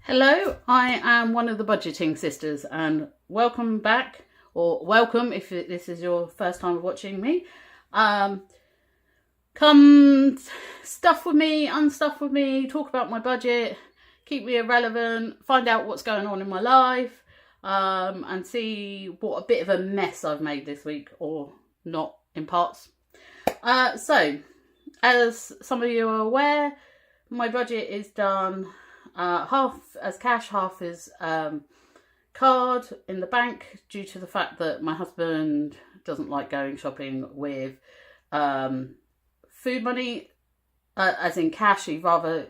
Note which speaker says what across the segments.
Speaker 1: Hello, I am one of the budgeting sisters and welcome back, or welcome if this is your first time watching me. Come stuff with me, unstuff with me, talk about my budget, keep me irrelevant, find out what's going on in my life, and see what a bit of a mess I've made this week, or not in parts. So, as some of you are aware, my budget is done half as cash, half as card in the bank, due to the fact that my husband doesn't like going shopping with food money, as in cash. He'd rather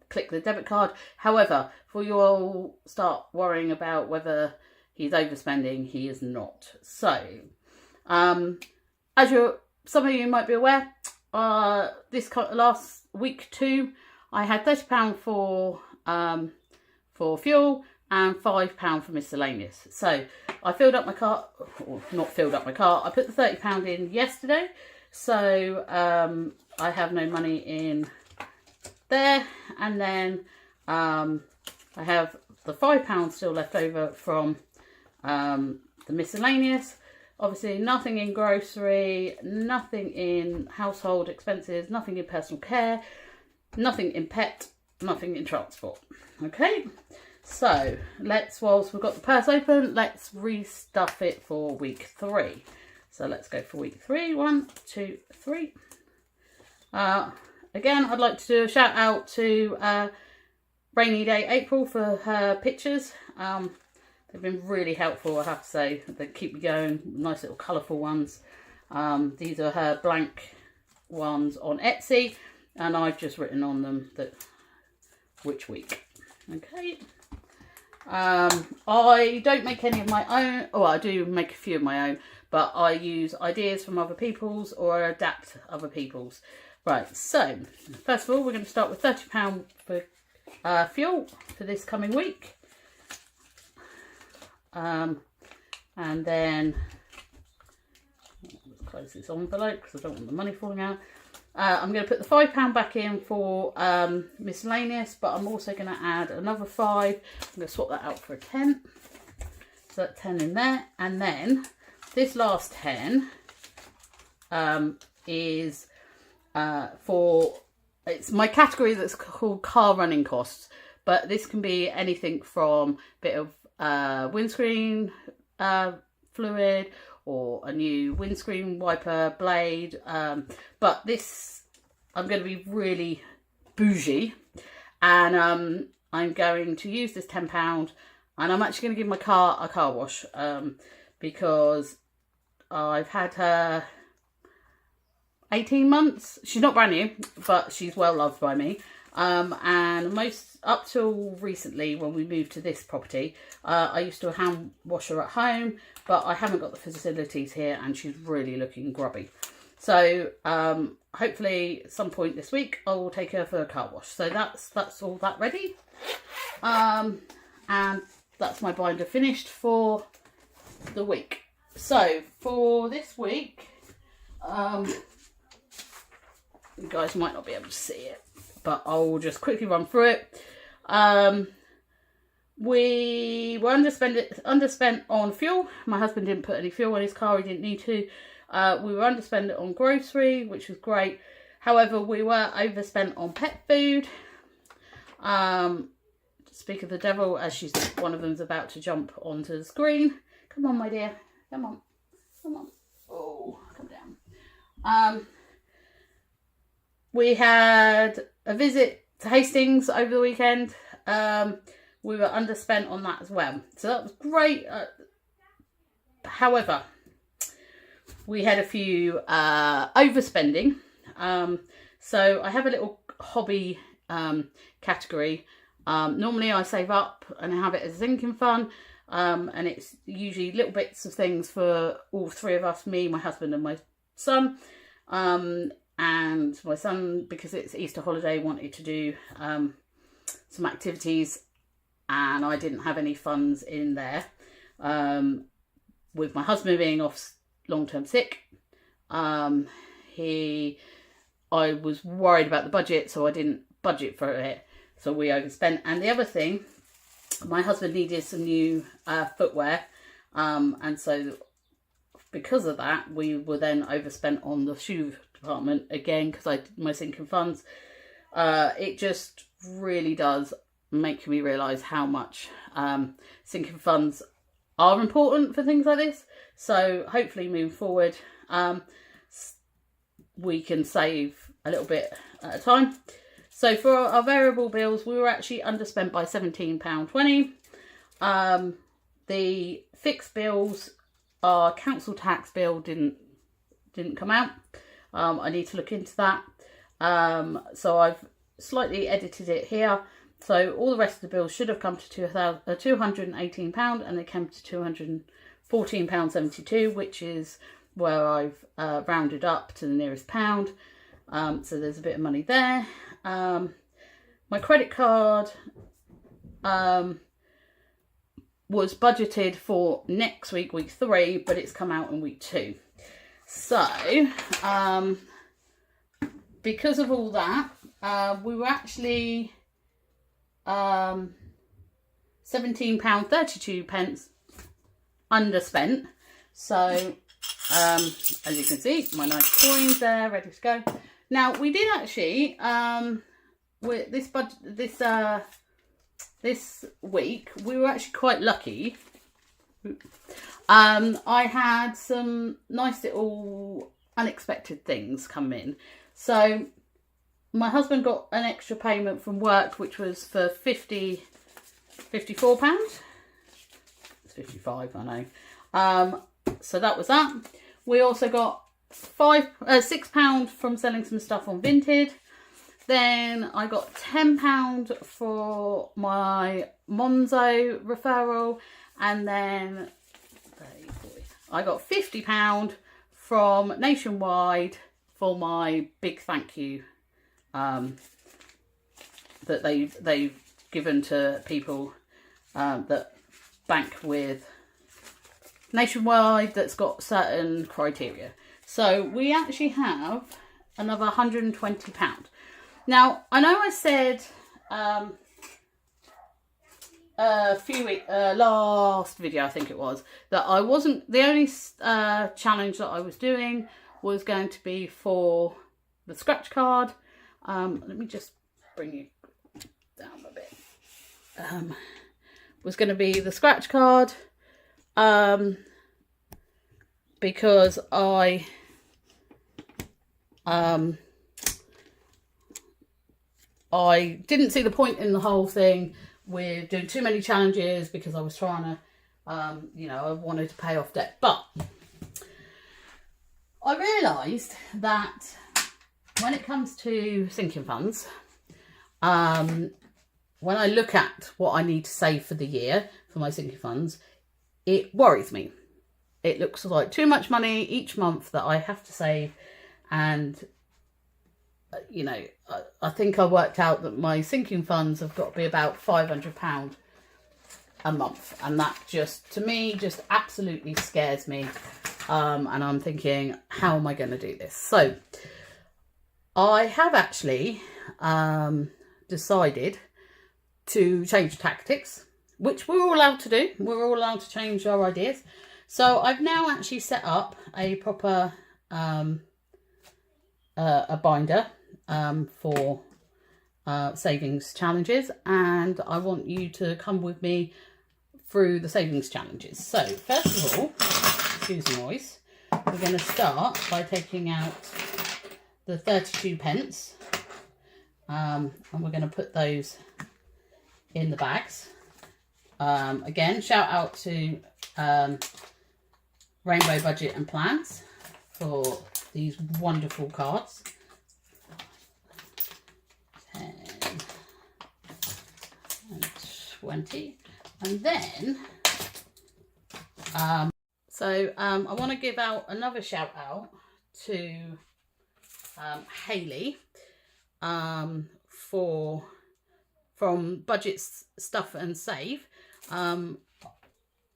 Speaker 1: click the debit card. However, before you all start worrying about whether he's overspending, he is not. So, as some of you might be aware, this last week too, I had £30 for fuel and £5 for miscellaneous. So I filled up my car, or not filled up my car, I put the £30 in yesterday. So I have no money in there. And then I have the £5 still left over from the miscellaneous. Obviously nothing in grocery, nothing in household expenses, nothing in personal care, nothing in pet, nothing in transport. Okay, so whilst we've got the purse open, let's restuff it for week 3. So let's go for week 3. 1, 2, 3. Again, I'd like to do a shout out to Rainy Day April for her pictures. They've been really helpful, I have to say. They keep me going. Nice little colourful ones. These are her blank ones on Etsy, and I've just written on them which week. Okay. I don't make any of my own. Oh, I do make a few of my own, but I use ideas from other people's or adapt other people's. Right, so first of all, we're going to start with £30 for fuel for this coming week. And then let's close this envelope because I don't want the money falling out. I'm going to put the £5 back in for miscellaneous, but I'm also going to add another 5. I'm going to swap that out for a 10. So that's 10 in there. And then this last 10 is it's my category that's called car running costs. But this can be anything from a bit of windscreen fluid, or a new windscreen wiper blade, but this, I'm going to be really bougie, and I'm going to use this £10, and I'm actually going to give my car a car wash, because I've had her 18 months. She's not brand new, but she's well loved by me. And most up till recently, when we moved to this property, I used to hand wash her at home, but I haven't got the facilities here, and she's really looking grubby. So hopefully at some point this week I will take her for a car wash. So that's all that ready, and that's my binder finished for the week. So for this week, you guys might not be able to see it, but I'll just quickly run through it. We were underspent on fuel. My husband didn't put any fuel in his car, he didn't need to. We were underspent on grocery, which was great. However, we were overspent on pet food. Speak of the devil, as one of them's about to jump onto the screen. Come on, my dear. Come on. Come on. Oh, come down. We had a visit to Hastings over the weekend. We were underspent on that as well. So that was great. However, we had a few overspending. So I have a little hobby category. Normally I save up and have it as a sinking fund. And it's usually little bits of things for all 3 of us, me, my husband and my son. And my son, because it's Easter holiday, wanted to do some activities, and I didn't have any funds in there. With my husband being off long-term sick, I was worried about the budget, so I didn't budget for it. So we overspent. And the other thing, my husband needed some new footwear, and so because of that, we were then overspent on the shoe department again, because I did my sinking funds. It just really does make me realise how much sinking funds are important for things like this. So hopefully moving forward, we can save a little bit at a time. So for our variable bills, we were actually underspent by £17.20. The fixed bills, our council tax bill didn't come out. I need to look into that. So I've slightly edited it here. So all the rest of the bills should have come to £218, and they came to £214.72, which is where I've rounded up to the nearest pound. So there's a bit of money there. My credit card was budgeted for next week, week 3, but it's come out in week 2. So because of all that, we were actually £17.32 underspent. So as you can see, my nice coins there ready to go. Now we did actually with this week we were actually quite lucky. I had some nice little unexpected things come in. So my husband got an extra payment from work, which was for £54. It's 55, I know. So that was that. We also got £6 from selling some stuff on Vinted. Then I got £10 for my Monzo referral, and then I got £50 from Nationwide for my big thank you that they've given to people that bank with Nationwide that's got certain criteria. So we actually have another £120. Now I know I said a few weeks last video, I think it was, that I wasn't the only challenge that I was doing was going to be for the scratch card. Let me just bring you down a bit. Was going to be the scratch card, because I didn't see the point in the whole thing with doing too many challenges, because I was trying to, you know, I wanted to pay off debt. But I realised that when it comes to sinking funds, when I look at what I need to save for the year for my sinking funds, it worries me. It looks like too much money each month that I have to save. And, you know, I think I worked out that my sinking funds have got to be about £500 a month. And that just, to me, just absolutely scares me. And I'm thinking, how am I going to do this? So I have actually decided to change tactics, which we're all allowed to do. We're all allowed to change our ideas. So I've now actually set up a proper a binder for savings challenges, and I want you to come with me through the savings challenges. So first of all, excuse the noise, we're going to start by taking out the 32 pence, and we're going to put those in the bags. Again, shout out to Rainbow Budget and Plans for these wonderful cards. 10 and 20, and then I want to give out another shout out to Hayley from Budget Stuff and Save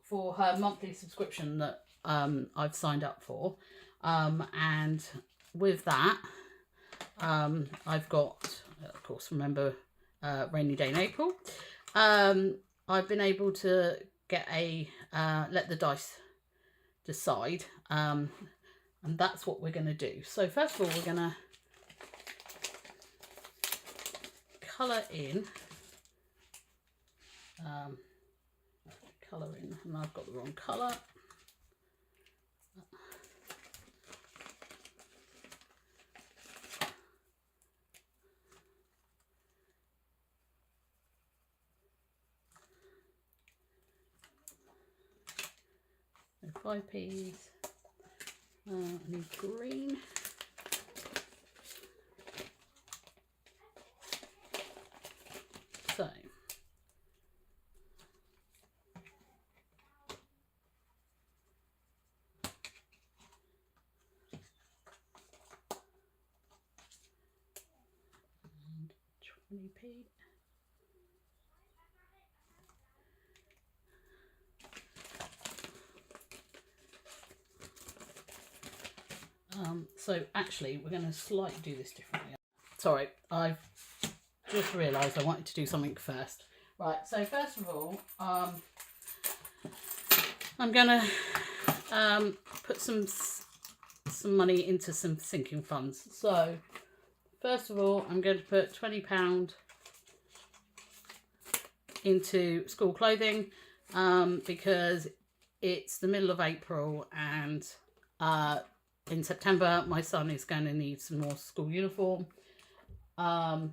Speaker 1: for her monthly subscription that I've signed up for, and with that I've got, of course, remember rainy day in April. I've been able to get let the dice decide, and that's what we're going to do. So first of all, we're going to colour in, and I've got the wrong colour. So 5 P's, I need green. So and 20p. So actually we're going to slightly do this differently. Sorry, I've just realised I wanted to do something first. Right, so first of all, I'm going to put some money into some sinking funds. So first of all, I'm going to put £20 into school clothing, because it's the middle of April, and in September my son is going to need some more school uniform. And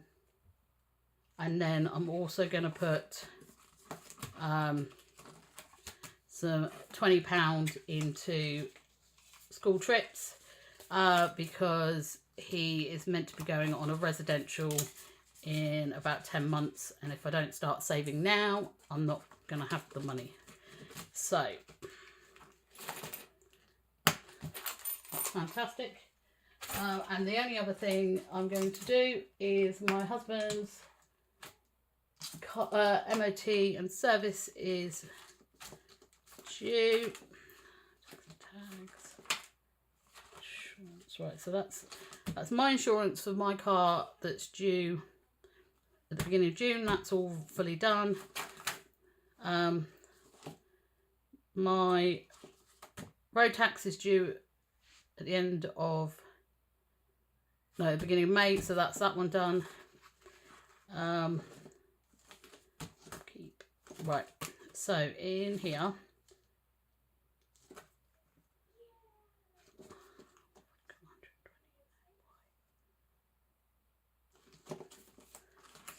Speaker 1: then I'm also going to put some £20 into school trips, because he is meant to be going on a residential in about 10 months, and if I don't start saving now, I'm not going to have the money. So that's fantastic. And the only other thing I'm going to do is my husband's MOT and service is due. Tags. Insurance, right, so that's my insurance for my car that's due at the beginning of June. That's all fully done. My road tax is due at the end of the beginning of May, so that's that one done. Right, so in here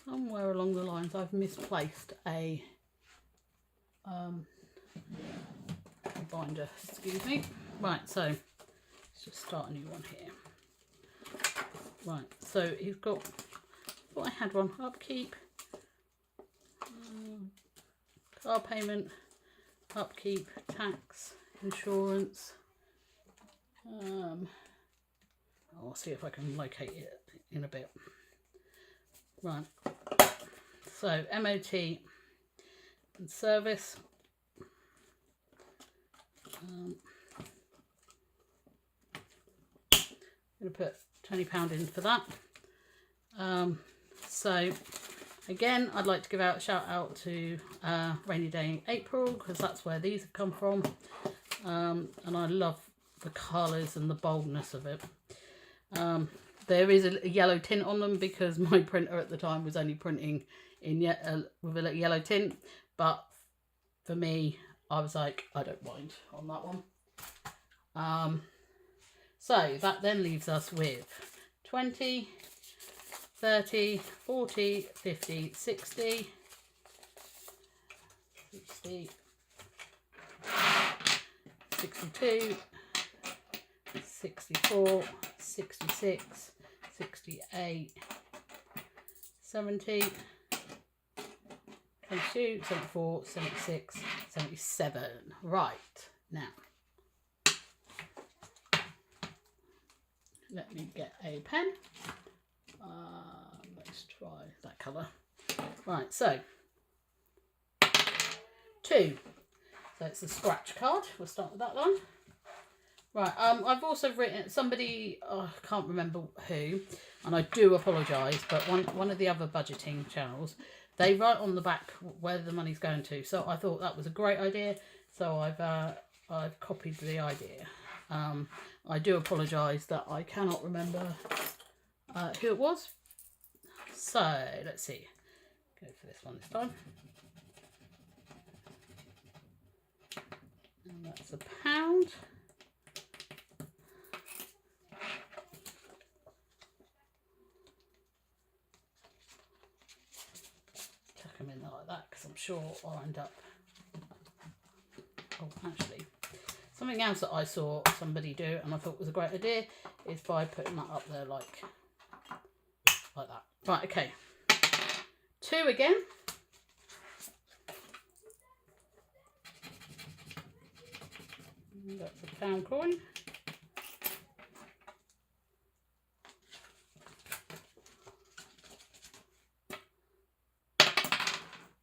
Speaker 1: somewhere along the lines I've misplaced a binder, excuse me. Right, so let's just start a new one here. Right, so he's got, thought I had one, upkeep, car payment, upkeep, tax, insurance. I'll see if I can locate it in a bit. Right, so MOT and service. I'm going to put £20 in for that. So again, I'd like to give out a shout out to Rainy Day in April, because that's where these have come from, and I love the colours and the boldness of it. There is a yellow tint on them because my printer at the time was only printing in with a yellow tint, but for me, I was like, I don't mind on that one. So that then leaves us with 20, 30, 40, 50, 60, 60, 62, 64, 66, 68, 70, 72, 74, 76, 77. Right, now let me get a pen. Let's try that colour. Right, so 2. So it's a scratch card. We'll start with that one. Right, I've also written somebody, oh, I can't remember who, and I do apologise, but one of the other budgeting channels, they write on the back where the money's going to. So I thought that was a great idea. So I've copied the idea. I do apologise that I cannot remember who it was. So let's see. Go for this one this time. And that's £1. Tuck them in there like that, because I'm sure I'll end up. Oh, actually, something else that I saw somebody do and I thought was a great idea is by putting that up there like that. Right, okay. 2 again. That's a £1 coin.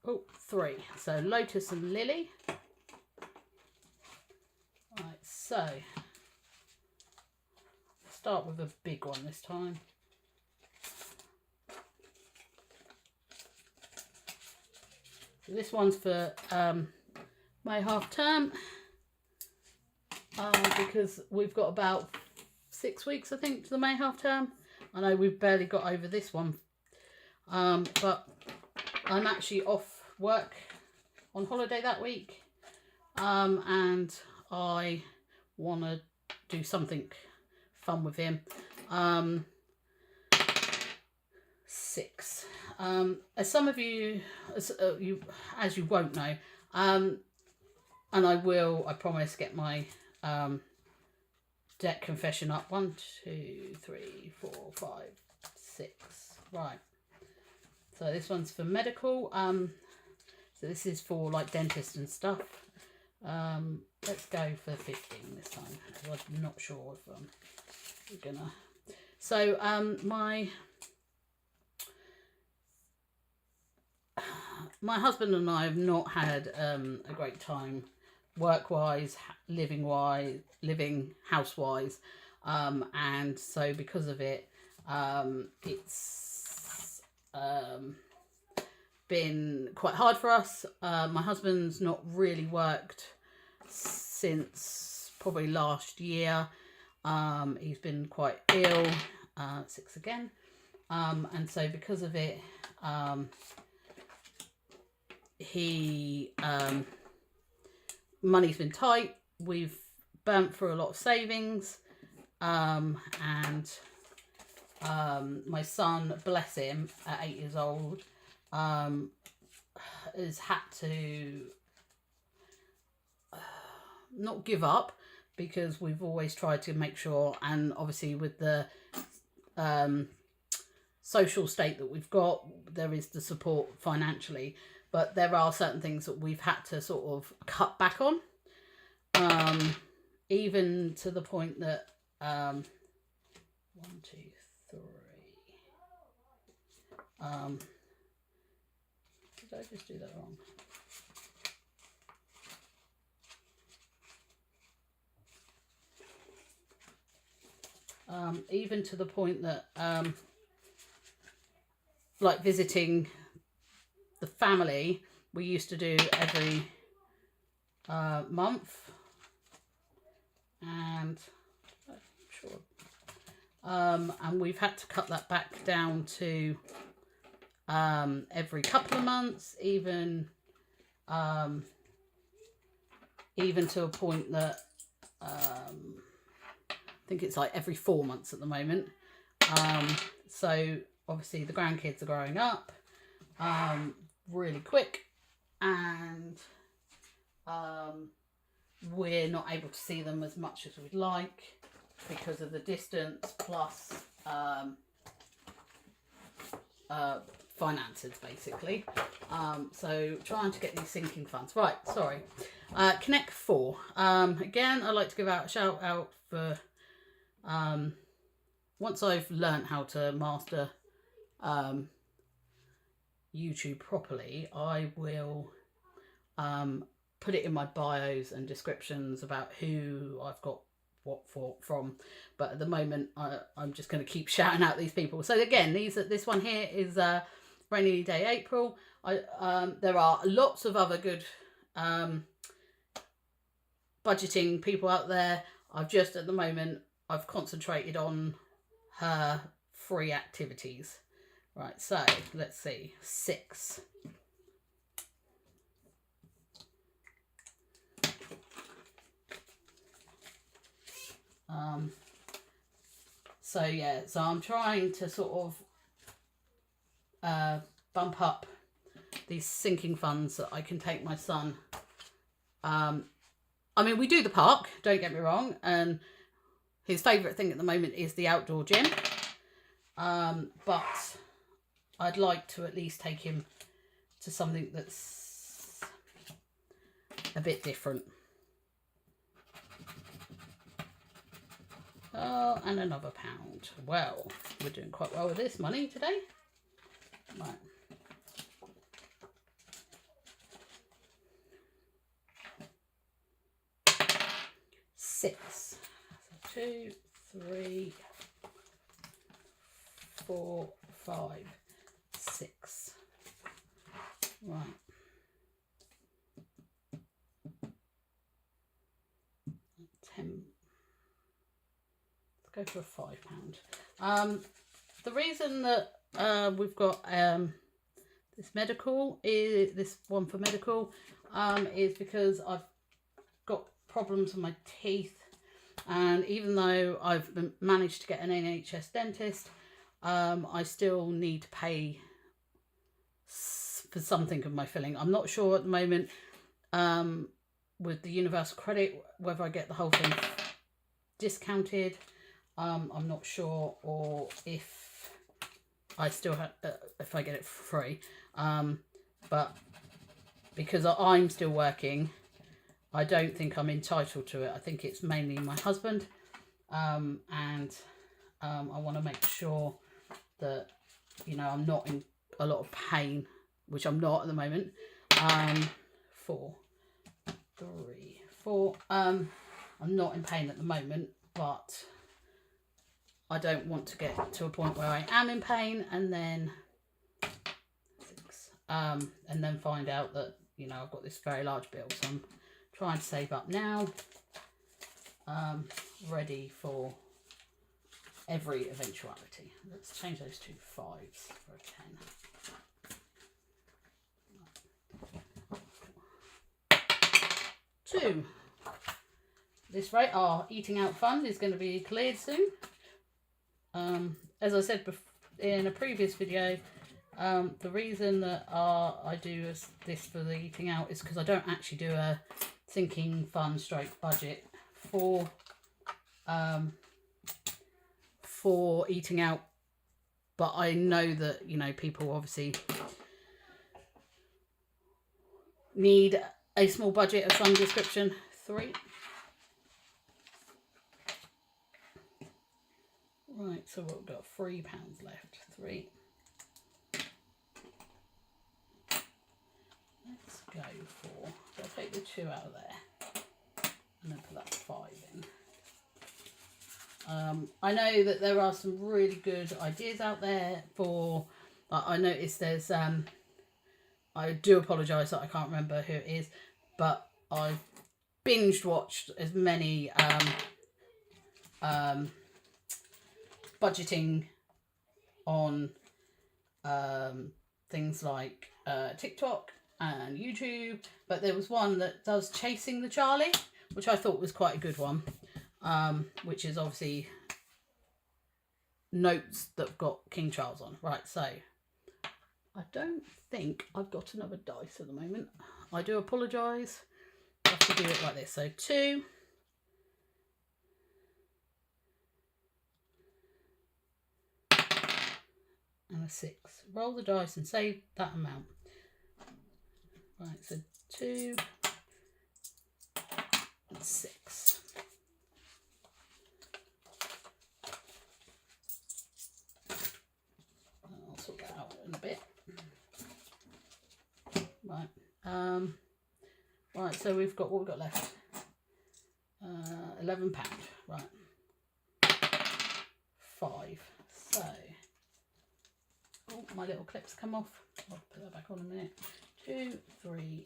Speaker 1: Oh, 3. So Lotus and Lily. Right, so start with a big one this time. So this one's for May half term, because we've got about 6 weeks, I think, to the May half term. I know we've barely got over this one, but I'm actually off work on holiday that week, and I want to do something fun with him. 6. As some of you, as you won't know, and I promise, get my debt confession up. 1, 2, 3, 4, 5, 6. Right. So this one's for medical. So this is for like dentists and stuff. Let's go for 15 this time, because I'm not sure if we're gonna. So my husband and I have not had a great time work-wise, living house-wise, and so because of it, it's been quite hard for us. My husband's not really worked since probably last year. He's been quite ill, 6 again, and so because of it, money's been tight. We've burnt through a lot of savings, and my son, bless him, at 8 years old, has had to not give up, because we've always tried to make sure, and obviously with the social state that we've got, there is the support financially, but there are certain things that we've had to sort of cut back on, even to the point that 1, 2, 3. Did I just do that wrong? Even to the point that like visiting the family, we used to do every month, and I'm sure, and we've had to cut that back down to every couple of months, even to a point that I think it's like every 4 months at the moment. So obviously the grandkids are growing up really quick, and we're not able to see them as much as we'd like because of the distance, plus finances, basically. So trying to get these sinking funds. Right, sorry. Connect 4. Again, I'd like to give out a shout out for once I've learnt how to master YouTube properly, I will put it in my bios and descriptions about who I've got what from. But at the moment, I'm just going to keep shouting out these people. So again, this one here is Rainy Day April. There are lots of other good budgeting people out there. At the moment, I've concentrated on her free activities. Right, so let's see, 6. So yeah, so I'm trying to sort of bump up these sinking funds that I can take my son. I mean, we do the park, don't get me wrong, and his favourite thing at the moment is the outdoor gym. But I'd like to at least take him to something that's a bit different. Oh, and another £1. Well, we're doing quite well with this money today. Right. Six. So 2, 3, 4, 5, 6. Right. Go for a £5. The reason that we've got this one for medical is because I've got problems with my teeth, and even though I've managed to get an NHS dentist, I still need to pay for something of my filling. I'm not sure at the moment with the universal credit whether I get the whole thing discounted. I'm not sure, or if I still have, if I get it for free. But because I'm still working, I don't think I'm entitled to it. I think it's mainly my husband, and I want to make sure that, you know, I'm not in a lot of pain, which I'm not at the moment. 4, 3, 4. I'm not in pain at the moment, but I don't want to get to a point where I am in pain and then 6, and then find out that, you know, I've got this very large bill. So I'm trying to save up now, ready for every eventuality. Let's change those 2 5s for a 10. 2. This rate, our eating out fund is going to be cleared soon. As I said in a previous video, the reason that I do this for the eating out is because I don't actually do a sinking fund stroke budget for eating out, but I know that, you know, people obviously need a small budget of some description. 3. Right, so we've got £3 left. 3. Let's go for, so I'll take the 2 out of there and then put that 5 in. I know that there are some really good ideas out there for, I noticed there's, I do apologise that I can't remember who it is, but I've binged watched as many budgeting on things like TikTok and YouTube, but there was one that does Chasing the Charlie, which I thought was quite a good one, which is obviously notes that have got King Charles on. Right, so I don't think I've got another dice at the moment. I do apologise. I have to do it like this. So 2. And a 6. Roll the dice and save that amount. Right, so 2 and 6. I'll sort that out in a bit. Right. Right, so we've got, what we've got left? £11. Right. 5. So, oh, my little clips come off. I'll put that back on in a minute. 2, 3,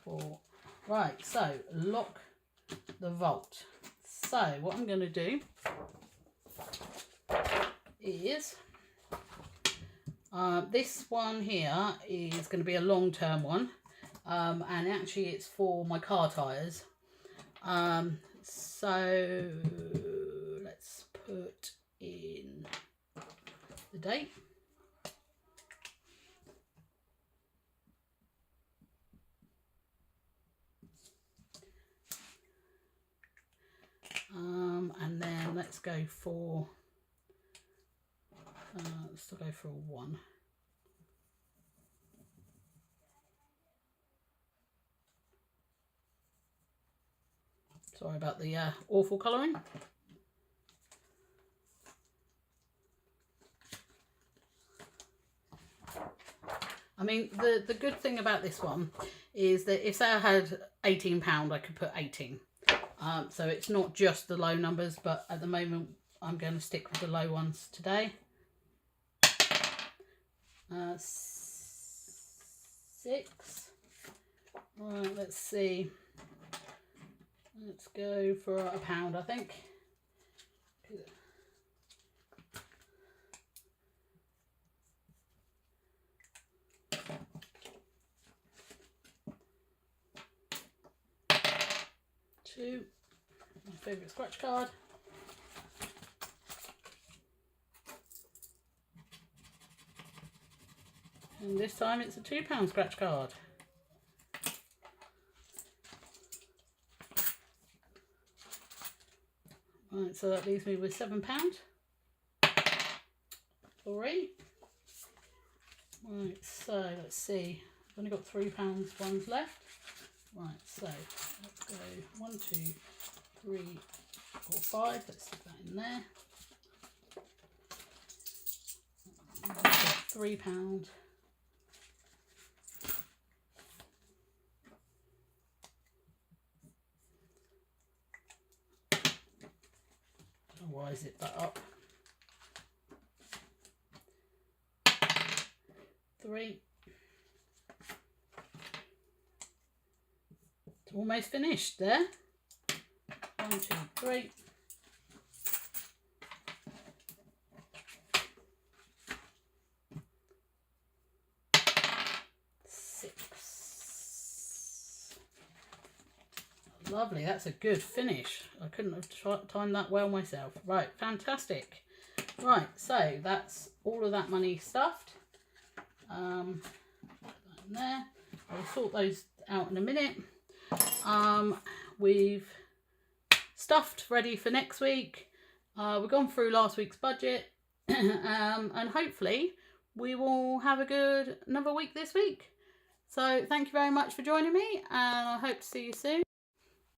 Speaker 1: 4. Right, so lock the vault. So what I'm going to do is this one here is going to be a long-term one, and actually it's for my car tyres. So let's put in the date. And then let's go for let's still go for a 1. Sorry about the awful colouring. I mean, the good thing about this one is that if say I had £18, I could put 18. So it's not just the low numbers, but at the moment I'm going to stick with the low ones today. 6. Right, let's see. Let's go for £1, I think. Two, my favourite scratch card. And this time it's a £2 scratch card. Right, so that leaves me with £7. 3. Right, so let's see. I've only got £3 ones left. Right, so let's go 1, 2, 3, 4, 5. Let's stick that in there. £3. Why is it that up? 3. It's almost finished there. 1, 2, 3. Lovely, that's a good finish. I couldn't have timed that well myself. Right, fantastic. Right, so that's all of that money stuffed. Put that in there. I'll sort those out in a minute. We've stuffed ready for next week. We've gone through last week's budget, and hopefully we will have another week this week. So thank you very much for joining me, and I hope to see you soon.